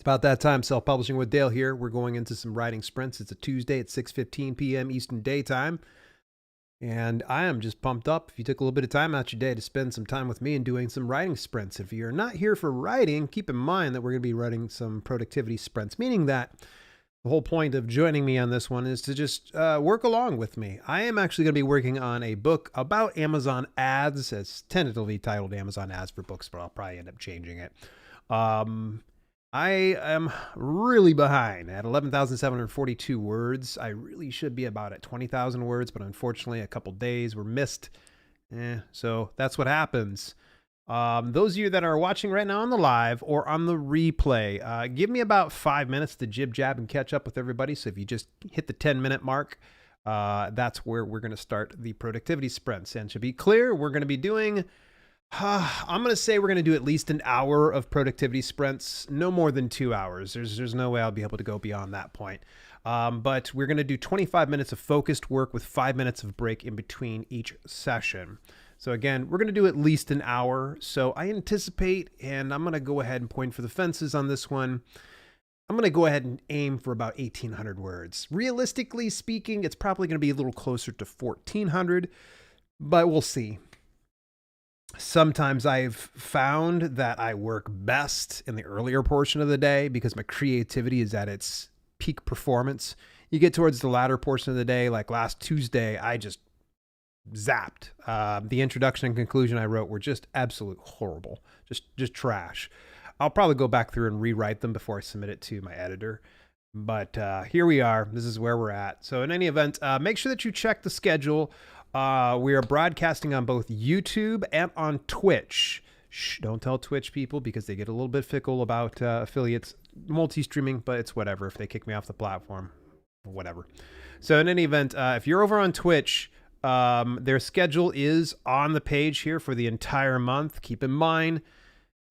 About that time, Self-Publishing with Dale here. We're going into some writing sprints. It's a Tuesday at 6:15 p.m. Eastern Daytime. And I am just pumped up if you took a little bit of time out your day to spend some time with me and doing some writing sprints. If you're not here for writing, keep in mind that we're going to be writing some productivity sprints, meaning that the whole point of joining me on this one is to just work along with me. I am actually going to be working on a book about Amazon ads. It's tentatively titled Amazon Ads for Books, but I'll probably end up changing it. I am really behind at 11,742 words. I really should be about at 20,000 words, but unfortunately a couple days were missed. So that's what happens. Those of you that are watching right now on the live or on the replay, give me about 5 minutes to jib jab and catch up with everybody. So if you just hit the 10-minute mark, that's where we're going to start the productivity sprints. And to be clear, we're going to be doing... I'm going to say we're going to do at least an hour of productivity sprints, no more than 2 hours. There's no way I'll be able to go beyond that point. But we're going to do 25 minutes of focused work with 5 minutes of break in between each session. So again, we're going to do at least an hour. So I anticipate, and I'm going to go ahead and point for the fences on this one. I'm going to go ahead and aim for about 1,800 words. Realistically speaking, it's probably going to be a little closer to 1,400, but we'll see. Sometimes I've found that I work best in the earlier portion of the day because my creativity is at its peak performance. You get towards the latter portion of the day, like last Tuesday, I just zapped. The introduction and conclusion I wrote were just absolute horrible, just trash. I'll probably go back through and rewrite them before I submit it to my editor. But here we are. This is where we're at. So in any event, make sure that you check the schedule. We are broadcasting on both YouTube and on Twitch. Shh, don't tell Twitch people because they get a little bit fickle about affiliates multi-streaming, but it's whatever. If they kick me off the platform, whatever. So in any event, if you're over on Twitch, their schedule is on the page here for the entire month. Keep in mind,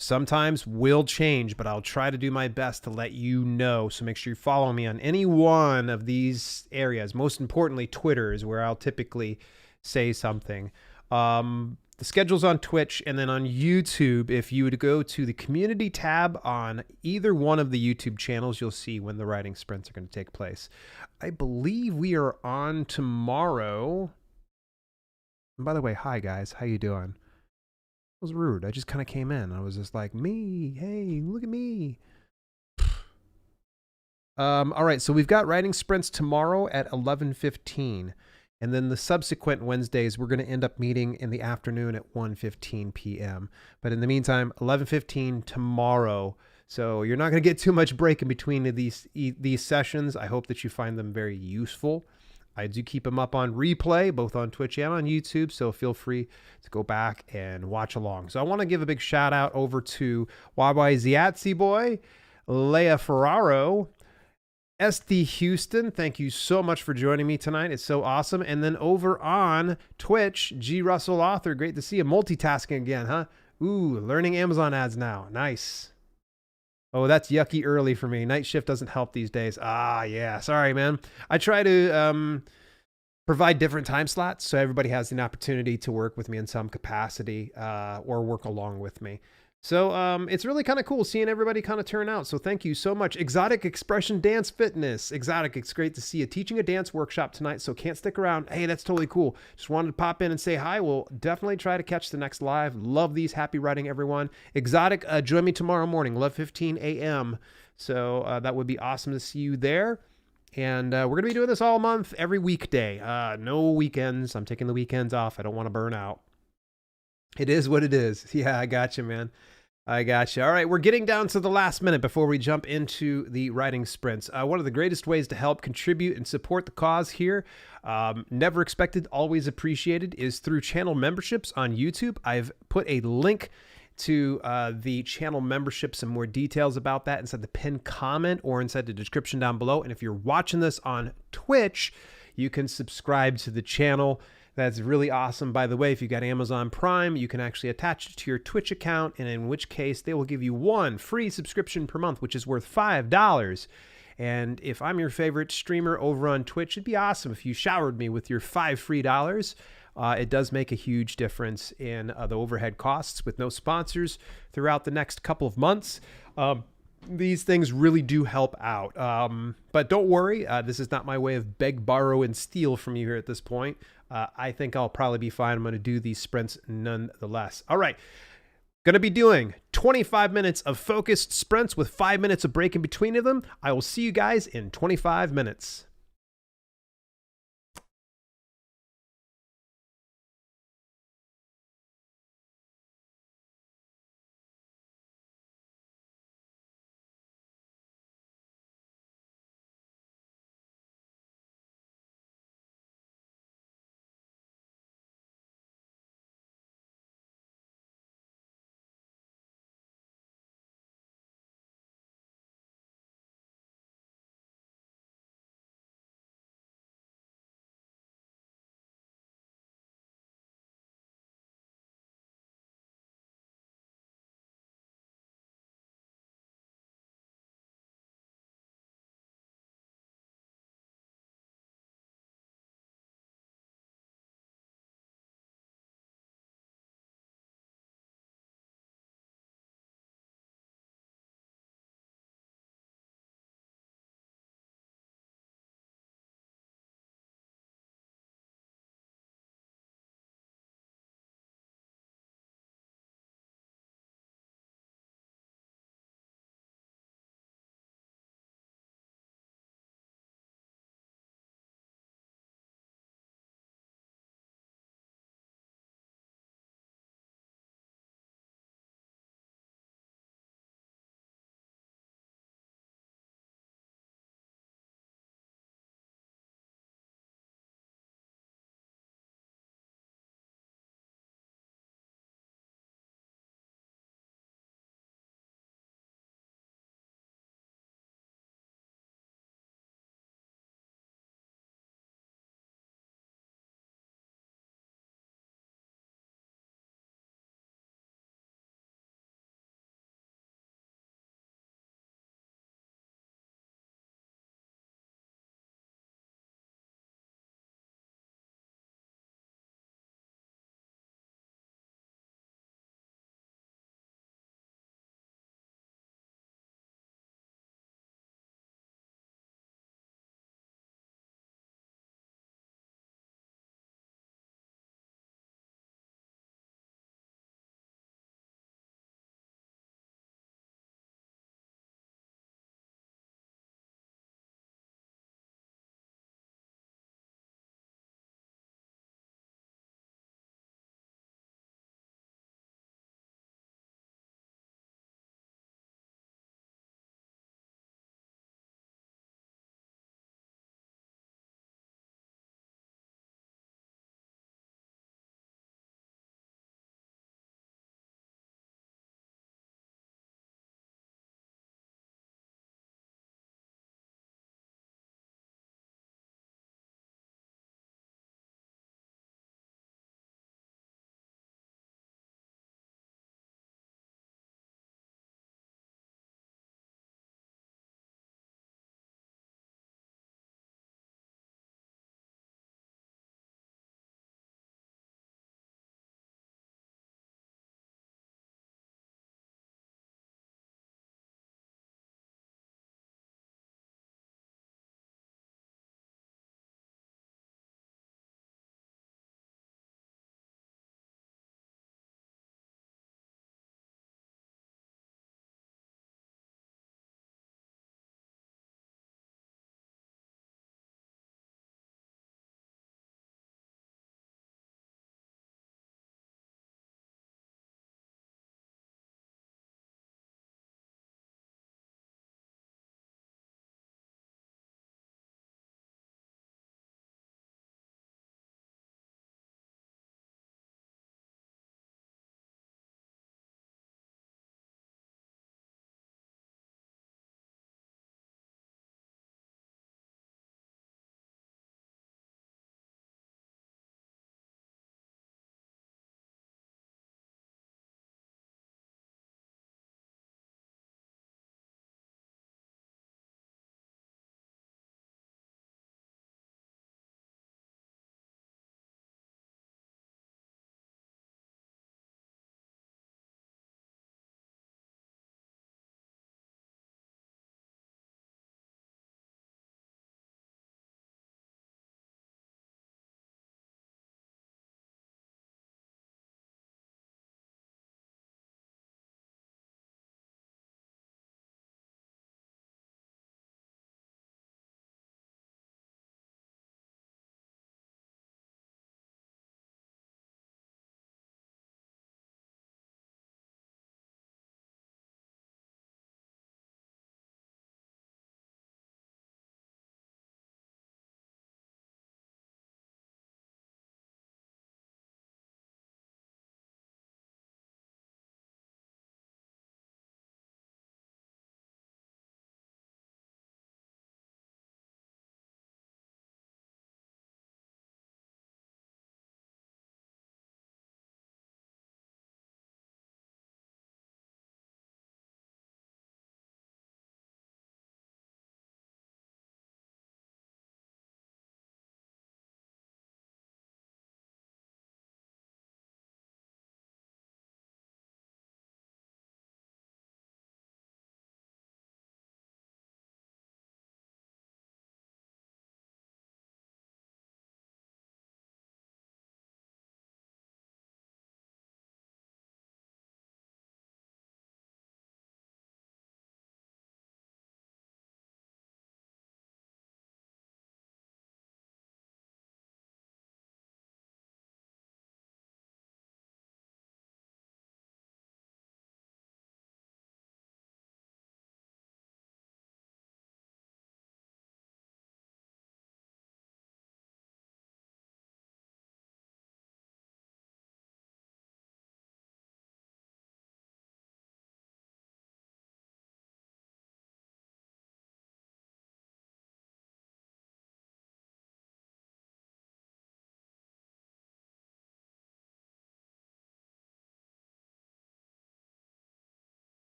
sometimes will change, but I'll try to do my best to let you know. So make sure you follow me on any one of these areas. Most importantly, Twitter is where I'll typically say something. The schedule's on Twitch, and then on YouTube, if you would go to the community tab on either one of the YouTube channels, you'll see when the writing sprints are going to take place. I believe we are on tomorrow. And by the way, hi guys, how you doing? It was rude. I just kind of came in. I was just like, me, hey, look at me. All right, so we've got writing sprints tomorrow at 11:15. And then the subsequent Wednesdays, we're going to end up meeting in the afternoon at 1:15 p.m. But in the meantime, 11:15 tomorrow. So you're not going to get too much break in between these sessions. I hope that you find them very useful. I do keep them up on replay, both on Twitch and on YouTube, so feel free to go back and watch along. So I want to give a big shout out over to YYZatsy Boy, Leia Ferraro, SD Houston, thank you so much for joining me tonight. It's so awesome. And then over on Twitch, G. Russell Author, great to see you. Multitasking again, huh? Ooh, learning Amazon ads now. Nice. Oh, that's yucky early for me. Night shift doesn't help these days. Ah, yeah. Sorry, man. I try to provide different time slots so everybody has an opportunity to work with me in some capacity or work along with me. So it's really kind of cool seeing everybody kind of turn out. So thank you so much. Exotic Expression Dance Fitness. Exotic, it's great to see you. Teaching a dance workshop tonight, so can't stick around. Hey, that's totally cool. Just wanted to pop in and say hi. We'll definitely try to catch the next live. Love these. Happy writing, everyone. Exotic, join me tomorrow morning, 11:15 a.m. So that would be awesome to see you there. And we're going to be doing this all month, every weekday. No weekends. I'm taking the weekends off. I don't want to burn out. It is what it is. Yeah, I got you, man. I got you. All right, we're getting down to the last minute before we jump into the writing sprints. One of the greatest ways to help contribute and support the cause here, never expected, always appreciated, is through channel memberships on YouTube. I've put a link to the channel membership, some more details about that inside the pinned comment or inside the description down below. And if you're watching this on Twitch, you can subscribe to the channel. That's really awesome. By the way, if you've got Amazon Prime, you can actually attach it to your Twitch account, and in which case they will give you one free subscription per month, which is worth $5. And if I'm your favorite streamer over on Twitch, it'd be awesome if you showered me with your $5 free. It does make a huge difference in the overhead costs with no sponsors throughout the next couple of months. these things really do help out. But don't worry, this is not my way of beg, borrow, and steal from you here at this point. I think I'll probably be fine. I'm going to do these sprints nonetheless. All right. Going to be doing 25 minutes of focused sprints with 5 minutes of break in between of them. I will see you guys in 25 minutes.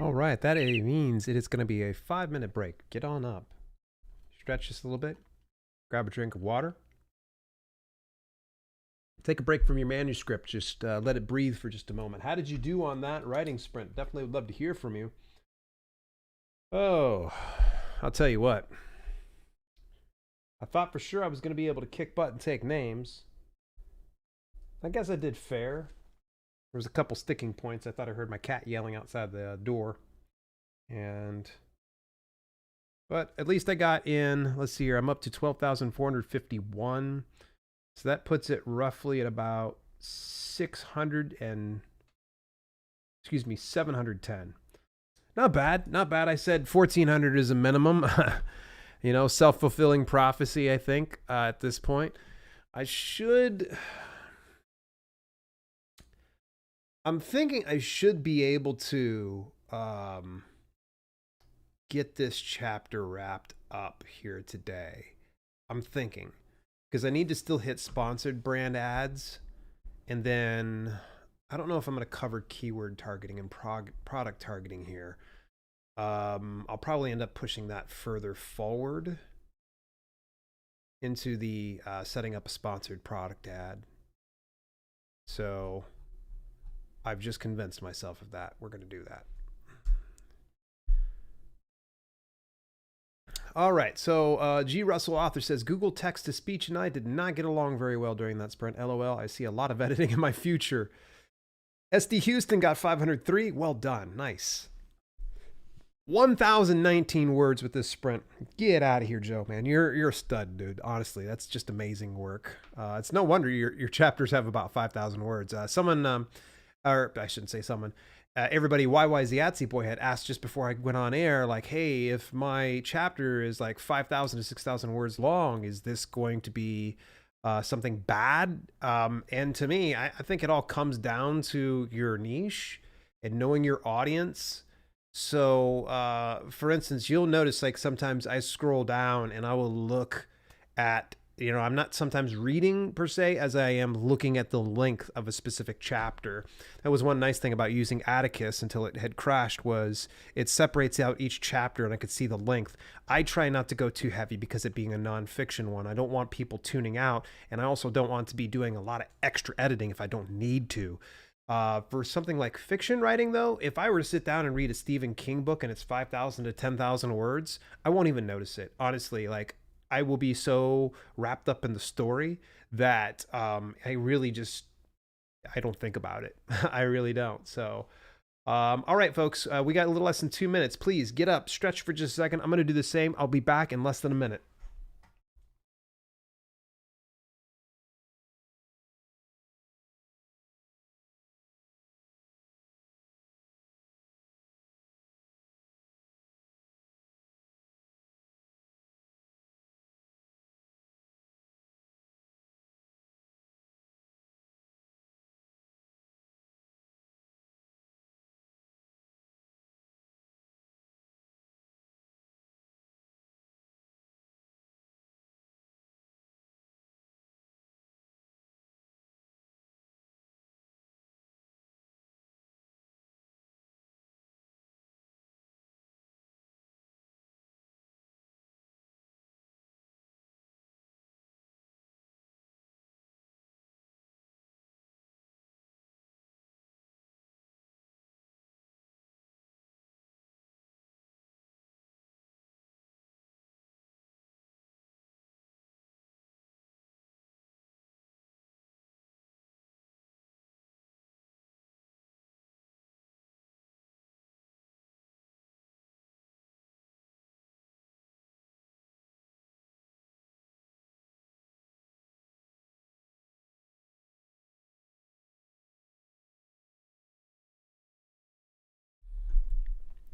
All right, that means it is going to be a 5-minute break. Get on up. Stretch just a little bit. Grab a drink of water. Take a break from your manuscript. Just let it breathe for just a moment. How did you do on that writing sprint? Definitely would love to hear from you. Oh, I'll tell you what. I thought for sure I was going to be able to kick butt and take names. I guess I did fair. There was a couple sticking points. I thought I heard my cat yelling outside the door. But at least I got in. Let's see here. I'm up to 12,451. So that puts it roughly at about 710. Not bad. Not bad. I said 1,400 is a minimum. Self-fulfilling prophecy, I think, at this point. I'm thinking I should be able to get this chapter wrapped up here today. I'm thinking. Because I need to still hit sponsored brand ads. And then I don't know if I'm going to cover keyword targeting and product targeting here. I'll probably end up pushing that further forward into the setting up a sponsored product ad. So I've just convinced myself of that. We're going to do that. All right, so G. Russell Author says, Google Text-to-Speech and I did not get along very well during that sprint. LOL, I see a lot of editing in my future. SD Houston got 503. Well done. Nice. 1,019 words with this sprint. Get out of here, Joe, man. You're a stud, dude. Honestly, that's just amazing work. It's no wonder your chapters have about 5,000 words. Or I shouldn't say someone. Everybody, YY's the Atsy boy had asked just before I went on air, like, hey, if my chapter is like 5,000 to 6,000 words long, is this going to be something bad? And to me, I think it all comes down to your niche and knowing your audience. So, for instance, you'll notice like sometimes I scroll down and I will look at, I'm not sometimes reading per se as I am looking at the length of a specific chapter. That was one nice thing about using Atticus until it had crashed, was it separates out each chapter and I could see the length. I try not to go too heavy because it being a nonfiction one. I don't want people tuning out, and I also don't want to be doing a lot of extra editing if I don't need to. For something like fiction writing, though, if I were to sit down and read a Stephen King book and it's 5,000 to 10,000 words, I won't even notice it. Honestly, like, I will be so wrapped up in the story that I don't think about it. I really don't. So, all right, folks, we got a little less than 2 minutes. Please get up, stretch for just a second. I'm going to do the same. I'll be back in less than a minute.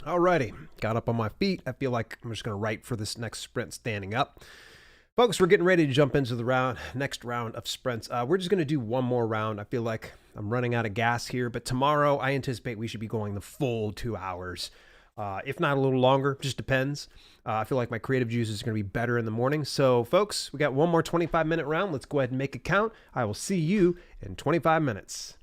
Alrighty, got up on my feet. I feel like I'm just going to write for this next sprint standing up. Folks, we're getting ready to jump into the next round of sprints. We're just going to do one more round. I feel like I'm running out of gas here, but tomorrow I anticipate we should be going the full 2 hours. If not a little longer, just depends. I feel like my creative juice is going to be better in the morning. So, folks, we got one more 25-minute round. Let's go ahead and make it count. I will see you in 25 minutes.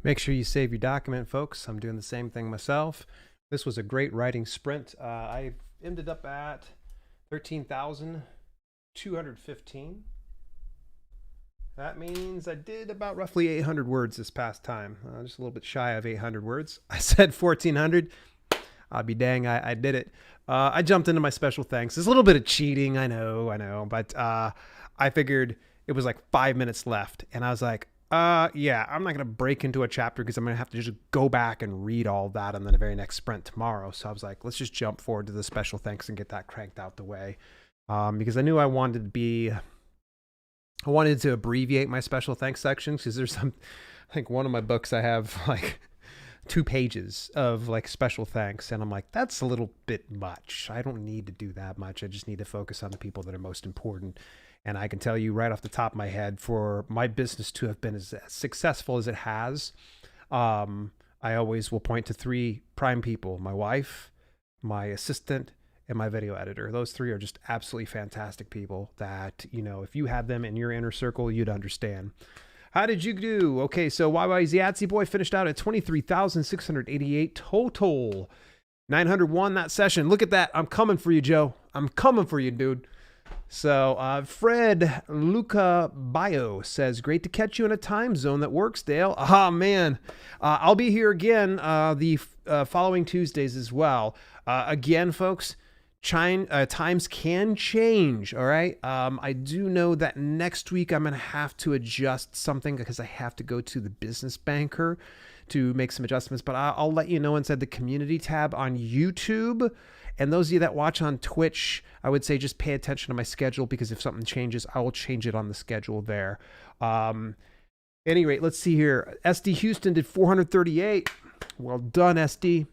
Make sure you save your document, folks. I'm doing the same thing myself. This was a great writing sprint. I ended up at 13,215. That means I did about roughly 800 words this past time. Just a little bit shy of 800 words. I said 1,400. I'll be dang, I did it. I jumped into my special thanks. There's a little bit of cheating, I know. But I figured it was like 5 minutes left. And I was like, yeah, I'm not going to break into a chapter because I'm going to have to just go back and read all that on the very next sprint tomorrow. So I was like, let's just jump forward to the special thanks and get that cranked out the way. Because I knew I wanted to abbreviate my special thanks section because there's I think one of my books I have like 2 pages of like special thanks. And I'm like, that's a little bit much. I don't need to do that much. I just need to focus on the people that are most important. And I can tell you right off the top of my head, for my business to have been as successful as it has, I always will point to 3 prime people: my wife, my assistant, and my video editor. Those 3 are just absolutely fantastic people that, you know, if you had them in your inner circle, you'd understand. How did you do? Okay, so YYZ Yatsy Boy finished out at 23,688 total. 901 that session. Look at that. I'm coming for you, Joe. I'm coming for you, dude. So Fred Luca Bio says, great to catch you in a time zone that works, Dale. Ah, man. I'll be here again the following Tuesdays as well. Again, folks, times can change, all right? I do know that next week I'm going to have to adjust something because I have to go to the business banker to make some adjustments, but I'll let you know inside the community tab on YouTube. And those of you that watch on Twitch, I would say just pay attention to my schedule, because if something changes, I will change it on the schedule there. Any rate, let's see here. SD Houston did 438. Well done, SD.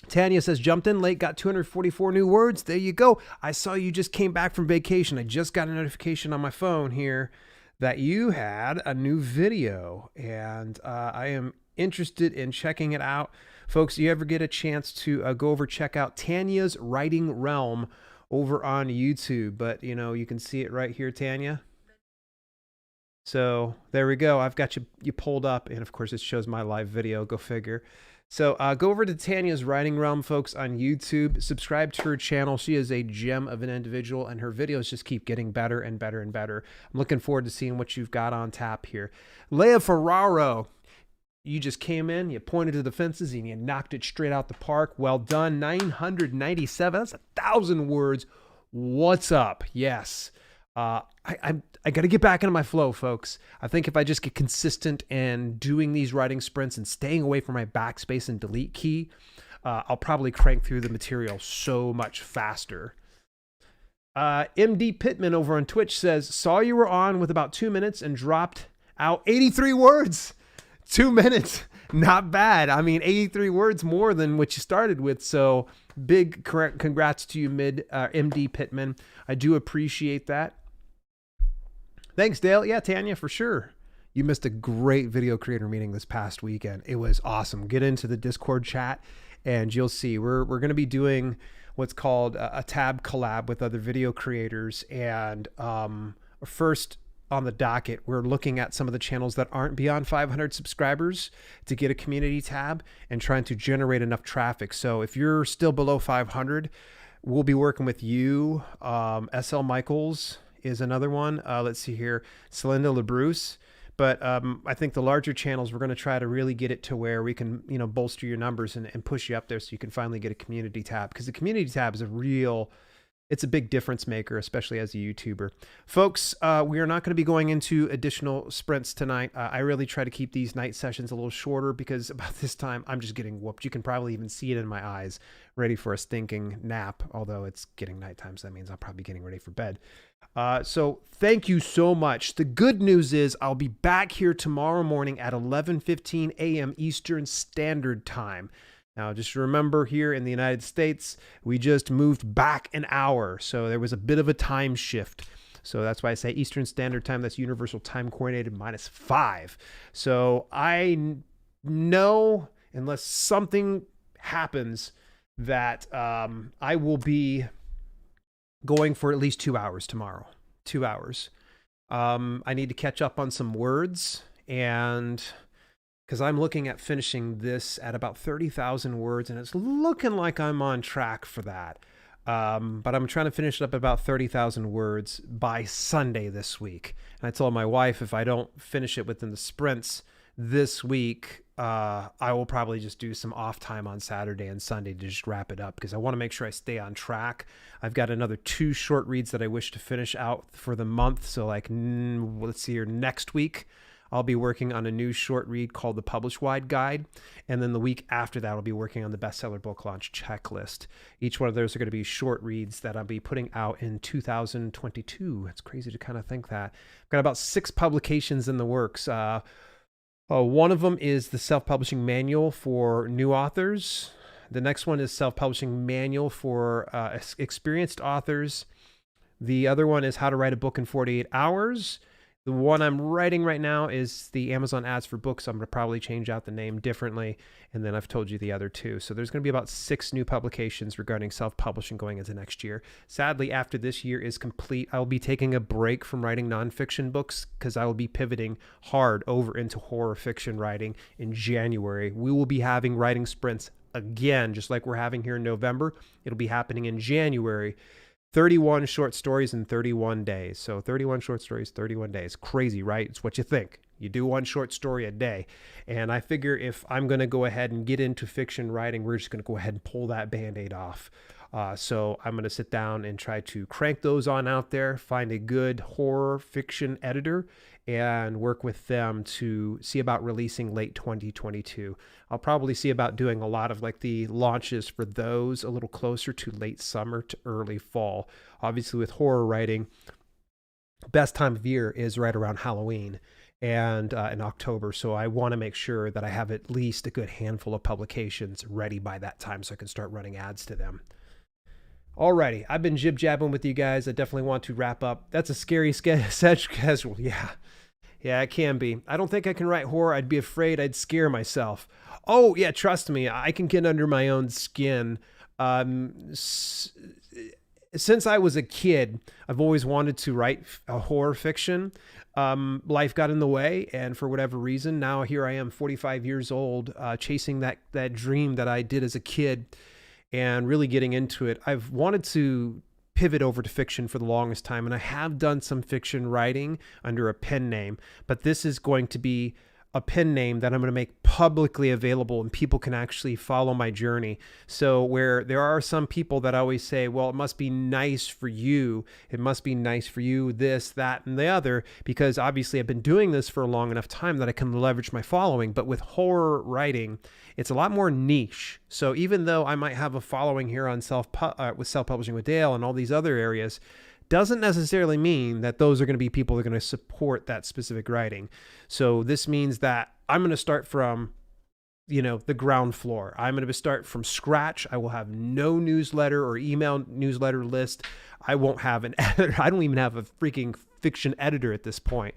Tanya says, jumped in late, got 244 new words. There you go. I saw you just came back from vacation. I just got a notification on my phone here that you had a new video, and I am interested in checking it out. Folks, you ever get a chance to go over, check out Tanya's Writing Realm over on YouTube. But, you know, you can see it right here, Tanya. So there we go. I've got you pulled up, and of course it shows my live video. Go figure. So go over to Tanya's Writing Realm, folks, on YouTube. Subscribe to her channel. She is a gem of an individual, and her videos just keep getting better and better and better. I'm looking forward to seeing what you've got on tap here. Leah Ferraro, you just came in, you pointed to the fences, and you knocked it straight out the park. Well done. 997. That's 1,000 words. What's up? Yes. I got to get back into my flow, folks. I think if I just get consistent and doing these writing sprints and staying away from my backspace and delete key, I'll probably crank through the material so much faster. MD Pittman over on Twitch says, saw you were on with about 2 minutes and dropped out 83 words. 2 minutes. Not bad. I mean, 83 words more than what you started with. So big congrats to you, MD Pittman. I do appreciate that. Thanks, Dale. Yeah, Tanya, for sure. You missed a great video creator meeting this past weekend. It was awesome. Get into the Discord chat and you'll see we're going to be doing what's called a tab collab with other video creators. And first on the docket, we're looking at some of the channels that aren't beyond 500 subscribers to get a community tab and trying to generate enough traffic. So if you're still below 500, we'll be working with you. SL Michaels is another one. Let's see here, Celinda LeBruce. But I think the larger channels, we're going to try to really get it to where we can, you know, bolster your numbers and push you up there so you can finally get a community tab, because the community tab is it's a big difference maker, especially as a YouTuber. Folks, we are not going to be going into additional sprints tonight. I really try to keep these night sessions a little shorter because about this time I'm just getting whooped. You can probably even see it in my eyes, ready for a stinking nap, although it's getting nighttime, so that means I'll probably be getting ready for bed. So thank you so much. The good news is I'll be back here tomorrow morning at 11:15 a.m. Eastern Standard Time. Now, just remember, here in the United States, we just moved back an hour. So there was a bit of a time shift. So that's why I say Eastern Standard Time. That's Universal Time Coordinated -5. So I know, unless something happens, that I will be going for at least 2 hours tomorrow. 2 hours. I need to catch up on some words, and because I'm looking at finishing this at about 30,000 words, and it's looking like I'm on track for that. But I'm trying to finish it up about 30,000 words by Sunday this week. And I told my wife if I don't finish it within the sprints this week, I will probably just do some off time on Saturday and Sunday to just wrap it up, because I want to make sure I stay on track. I've got another 2 short reads that I wish to finish out for the month. So like, let's see here, next week, I'll be working on a new short read called the Publish Wide Guide. And then the week after that, I'll be working on the bestseller book launch checklist. Each one of those are going to be short reads that I'll be putting out in 2022. It's crazy to kind of think that. I've got about 6 publications in the works. One of them is the self-publishing manual for new authors. The next one is self-publishing manual for experienced authors. The other one is how to write a book in 48 hours. The one I'm writing right now is the Amazon ads for books. I'm going to probably change out the name differently. And then I've told you the other 2. So there's going to be about 6 new publications regarding self-publishing going into next year. Sadly, after this year is complete, I'll be taking a break from writing nonfiction books because I will be pivoting hard over into horror fiction writing in January. We will be having writing sprints again, just like we're having here in November. It'll be happening in January. 31 short stories in 31 days. So 31 short stories, 31 days. Crazy, right? It's what you think. You do 1 short story a day. And I figure if I'm going to go ahead and get into fiction writing, we're just going to go ahead and pull that Band-Aid off. So I'm going to sit down and try to crank those on out there, find a good horror fiction editor, and work with them to see about releasing late 2022. I'll probably see about doing a lot of like the launches for those a little closer to late summer to early fall. Obviously with horror writing, best time of year is right around Halloween and in October. So I want to make sure that I have at least a good handful of publications ready by that time so I can start running ads to them. Alrighty, I've been jib-jabbing with you guys. I definitely want to wrap up. That's a scary schedule. Yeah, it can be. I don't think I can write horror. I'd be afraid I'd scare myself. Oh, yeah, trust me. I can get under my own skin. Since I was a kid, I've always wanted to write a horror fiction. Life got in the way, and for whatever reason, now here I am, 45 years old, chasing that dream that I did as a kid and really getting into it. I've wanted to pivot over to fiction for the longest time, and I have done some fiction writing under a pen name, but this is going to be a pen name that I'm going to make publicly available, and people can actually follow my journey. So where there are some people that always say, well, it must be nice for you. It must be nice for you, this, that, and the other, because obviously I've been doing this for a long enough time that I can leverage my following. But with horror writing, it's a lot more niche. So even though I might have a following here on with self-publishing with Dale and all these other areas, doesn't necessarily mean that those are going to be people that are going to support that specific writing. So this means that I'm going to start from, the ground floor. I'm going to start from scratch. I will have no newsletter or email newsletter list. I won't have an editor. I don't even have a freaking fiction editor at this point.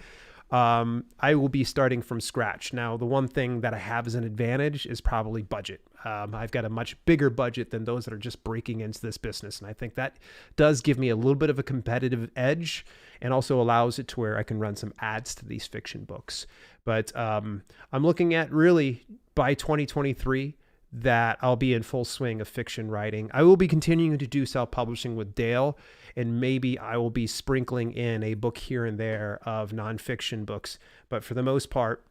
I will be starting from scratch. Now, the one thing that I have as an advantage is probably budget. I've got a much bigger budget than those that are just breaking into this business. And I think that does give me a little bit of a competitive edge and also allows it to where I can run some ads to these fiction books. But I'm looking at really by 2023 that I'll be in full swing of fiction writing. I will be continuing to do self-publishing with Dale, and maybe I will be sprinkling in a book here and there of nonfiction books. But for the most part,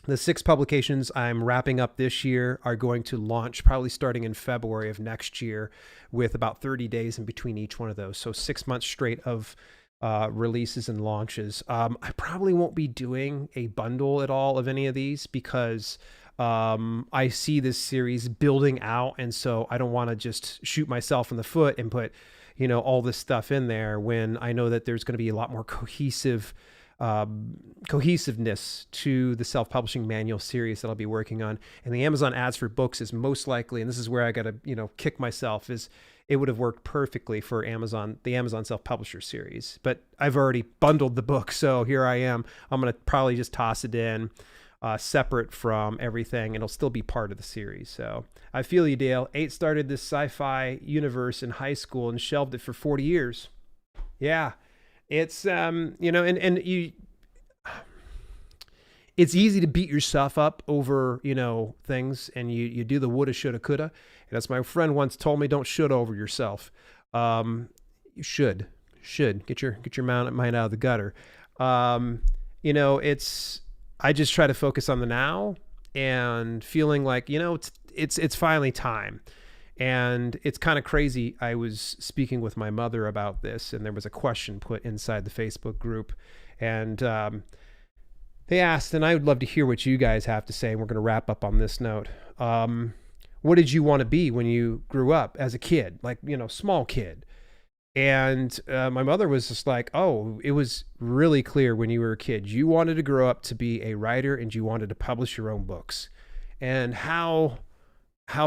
the 6 publications I'm wrapping up this year are going to launch probably starting in February of next year, with about 30 days in between each one of those. So 6 months straight of releases and launches. I probably won't be doing a bundle at all of any of these because I see this series building out. And so I don't want to just shoot myself in the foot and put, all this stuff in there when I know that there's going to be a lot more cohesiveness to the self-publishing manual series that I'll be working on. And the Amazon ads for books is most likely, and this is where I got to, kick myself, is it would have worked perfectly for the Amazon self-publisher series, but I've already bundled the book. So here I am. I'm going to probably just toss it in separate from everything, and it'll still be part of the series. So I feel you, Dale. 8 started this sci-fi universe in high school and shelved it for 40 years. Yeah. It's, and you, it's easy to beat yourself up over, things, and you do the woulda, shoulda, coulda. And as my friend once told me, don't should over yourself. You should get your mind out of the gutter. I just try to focus on the now and feeling like, it's finally time. And it's kind of crazy. I was speaking with my mother about this, and there was a question put inside the Facebook group, and they asked, and I would love to hear what you guys have to say. And we're going to wrap up on this note. What did you want to be when you grew up as a kid? Like, small kid. And my mother was just like, oh, it was really clear when you were a kid. You wanted to grow up to be a writer, and you wanted to publish your own books. And how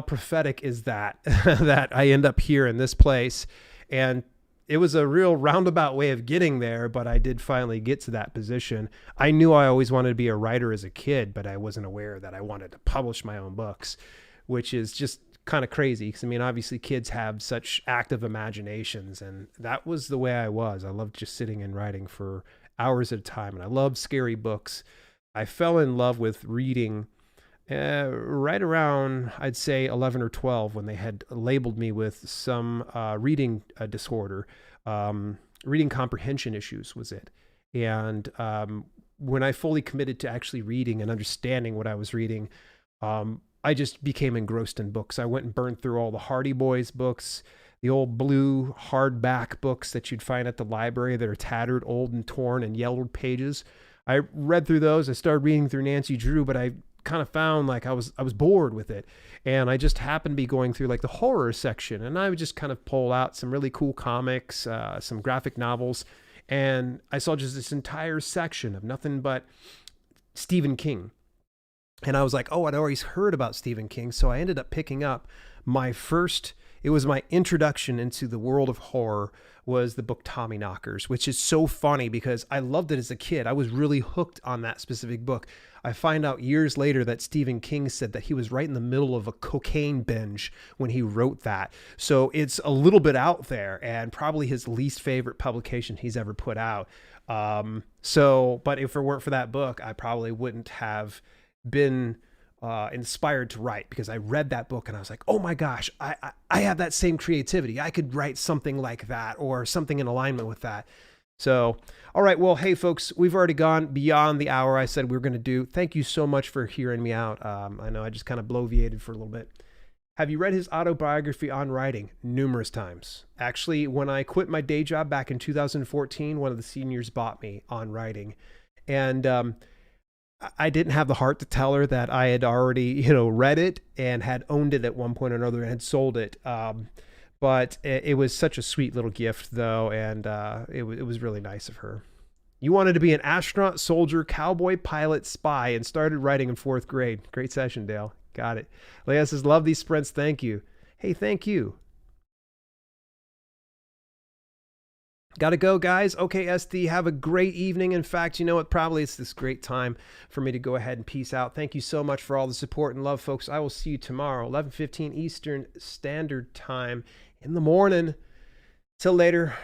prophetic is that, that I end up here in this place. And it was a real roundabout way of getting there, but I did finally get to that position. I knew I always wanted to be a writer as a kid, but I wasn't aware that I wanted to publish my own books, which is just kind of crazy. Because obviously kids have such active imaginations, and that was the way I was. I loved just sitting and writing for hours at a time, and I loved scary books. I fell in love with reading right around, I'd say 11 or 12, when they had labeled me with some reading disorder. Reading comprehension issues was it. And when I fully committed to actually reading and understanding what I was reading, I just became engrossed in books. I went and burned through all the Hardy Boys books, the old blue hardback books that you'd find at the library that are tattered, old and torn, and yellowed pages. I read through those. I started reading through Nancy Drew, but I kind of found like I was bored with it. And I just happened to be going through like the horror section, and I would just kind of pull out some really cool comics, some graphic novels. And I saw just this entire section of nothing but Stephen King. And I was like, oh, I'd always heard about Stephen King. So I ended up picking up it was my introduction into the world of horror, was the book Tommyknockers, which is so funny because I loved it as a kid. I was really hooked on that specific book. I find out years later that Stephen King said that he was right in the middle of a cocaine binge when he wrote that. So it's a little bit out there, and probably his least favorite publication he's ever put out. But if it weren't for that book, I probably wouldn't have been inspired to write, because I read that book and I was like, oh my gosh, I have that same creativity. I could write something like that, or something in alignment with that. So, all right. Well, hey folks, we've already gone beyond the hour I said we were going to do. Thank you so much for hearing me out. I know I just kind of bloviated for a little bit. Have you read his autobiography on writing? Numerous times. Actually, when I quit my day job back in 2014, one of the seniors bought me On Writing. And I didn't have the heart to tell her that I had already, read it and had owned it at one point or another and had sold it. But it was such a sweet little gift, though, and it was really nice of her. You wanted to be an astronaut, soldier, cowboy, pilot, spy, and started writing in 4th grade. Great session, Dale. Got it. Leah says, love these sprints. Thank you. Hey, thank you. Gotta go, guys. Okay, SD, have a great evening. In fact, you know what? Probably it's this great time for me to go ahead and peace out. Thank you so much for all the support and love, folks. I will see you tomorrow, 11:15 Eastern Standard Time in the morning. Till later.